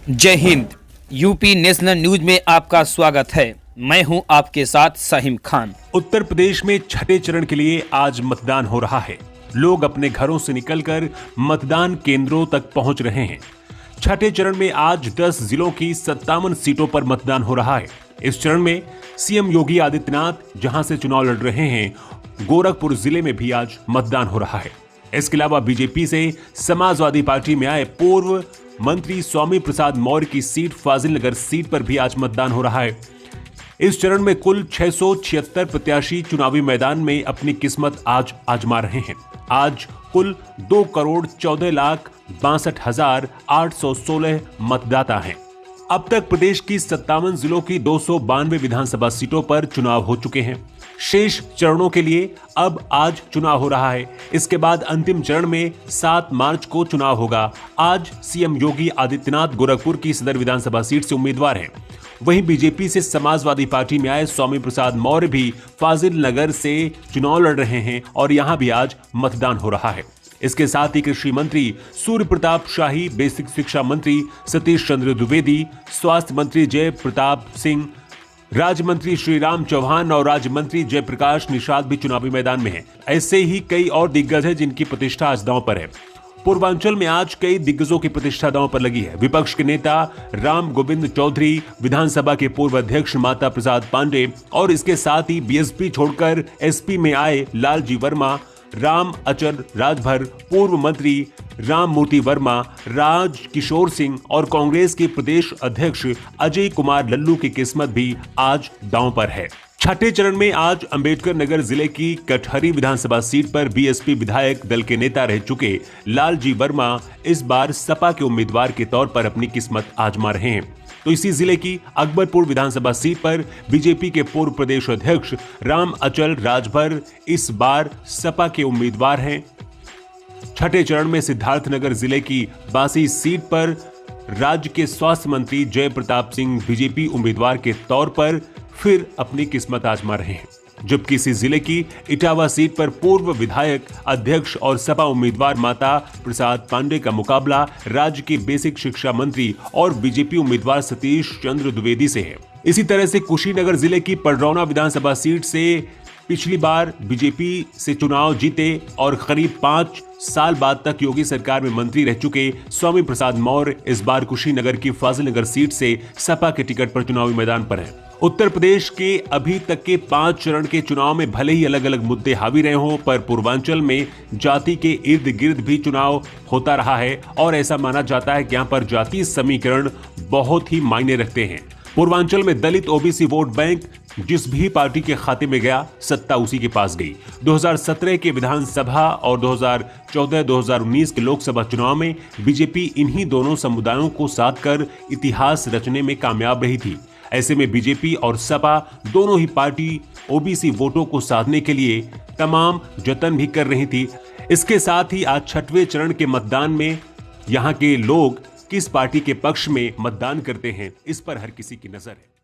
जय Hind. UP national news में आपका स्वागत है। मैं हूं आपके साथ साहिम खान। उत्तर प्रदेश में छठे चरण के लिए आज मतदान हो रहा है। लोग अपने घरों से निकलकर मतदान केंद्रों तक पहुंच रहे हैं। छठे चरण में आज 10 जिलों की 57 सीटों पर मतदान हो रहा है। इस चरण में सीएम योगी आदित्यनाथ जहां से चुनाव लड़ रहे हैं, गोरखपुर जिले में भी आज मतदान हो रहा है। इसके अलावा बीजेपी से समाजवादी पार्टी में आए पूर्व मंत्री स्वामी प्रसाद मौर्य की सीट फाजिलनगर सीट पर भी आज मतदान हो रहा है। इस चरण में कुल 676 प्रत्याशी चुनावी मैदान में अपनी किस्मत आज आजमा रहे हैं। आज कुल 2,14,62,816 मतदाता हैं। अब तक प्रदेश की 57 जिलों की 292 विधानसभा सीटों पर चुनाव हो चुके हैं। शेष चरणों के लिए अब आज चुनाव हो रहा है। इसके बाद अंतिम चरण में 7 मार्च को चुनाव होगा। आज सीएम योगी आदित्यनाथ गोरखपुर की सदर विधानसभा सीट से उम्मीदवार हैं। वहीं बीजेपी से समाजवादी पार्टी में आए स्वामी प्रसाद मौर्य भी फाजिलनगर से चुनाव लड़ रहे हैं और यहां भी आज मतदान हो रहा है। इसके साथ ही कृषि मंत्री सूर्य प्रताप शाही, बेसिक शिक्षा मंत्री सतीश चंद्र द्विवेदी, स्वास्थ्य मंत्री जय प्रताप सिंह, राज्य मंत्री श्रीराम चौहान और राज्य मंत्री जयप्रकाश निषाद भी चुनावी मैदान में हैं। ऐसे ही कई और दिग्गज हैं जिनकी प्रतिष्ठा आज दांव पर है। पूर्वांचल में आज कई दिग्गजों की प्रतिष्ठा दांव पर लगी है। विपक्ष के नेता राम गोविंद चौधरी, विधानसभा के पूर्व अध्यक्ष माता प्रसाद पांडे और इसके साथ ही बीएसपी छोड़कर एसपी में आए लालजी वर्मा, राम अचल राजभर, पूर्व मंत्री राम मूर्ति वर्मा, राज किशोर सिंह और कांग्रेस के प्रदेश अध्यक्ष अजय कुमार लल्लू की किस्मत भी आज दांव पर है। छठे चरण में आज अंबेडकर नगर जिले की कटहरी विधानसभा सीट पर बीएसपी विधायक दल के नेता रह चुके लालजी वर्मा इस बार सपा के उम्मीदवार के तौर पर अपनी किस्मत आजमा रहे हैं। तो इसी जिले की अकबरपुर विधानसभा सीट पर बीजेपी के पूर्व प्रदेश अध्यक्ष राम अचल राजभर इस बार सपा के उम्मीदवार हैं। छठे चरण में सिद्धार्थनगर जिले की बासी सीट पर राज्य के स्वास्थ्य मंत्री जय प्रताप सिंह बीजेपी उम्मीदवार के तौर पर फिर अपनी किस्मत आजमा रहे हैं। जबकि इसी जिले की इटावा सीट पर पूर्व विधायक अध्यक्ष और सपा उम्मीदवार माता प्रसाद पांडे का मुकाबला राज्य के बेसिक शिक्षा मंत्री और बीजेपी उम्मीदवार सतीश चंद्र द्विवेदी से है। इसी तरह से कुशीनगर जिले की पडरौना विधानसभा सीट से पिछली बार बीजेपी से चुनाव जीते और करीब 5 साल बाद तक योगी सरकार में मंत्री रह चुके स्वामी प्रसाद मौर्य इस बार कुशीनगर की फाजिलनगर सीट से सपा के टिकट पर चुनावी मैदान पर हैं। उत्तर प्रदेश के अभी तक के 5 चरण के चुनाव में भले ही अलग अलग मुद्दे हावी रहे हों, पर पूर्वांचल में जाति के इर्द गिर्द भी चुनाव होता रहा है और ऐसा माना जाता है कि यहाँ पर जातीय समीकरण बहुत ही मायने रखते हैं। पूर्वांचल में दलित ओबीसी वोट बैंक जिस भी पार्टी के खाते में गया, सत्ता उसी के पास गई। 2017 के विधानसभा और 2014-2019 के लोकसभा चुनाव में बीजेपी इन्हीं दोनों समुदायों को साथ कर इतिहास रचने में कामयाब रही थी। ऐसे में बीजेपी और सपा दोनों ही पार्टी ओबीसी वोटों को साधने के लिए तमाम जतन भी कर रही थी। इसके साथ ही आज छठवें चरण के मतदान में यहाँ के लोग किस पार्टी के पक्ष में मतदान करते हैं, इस पर हर किसी की नजर है।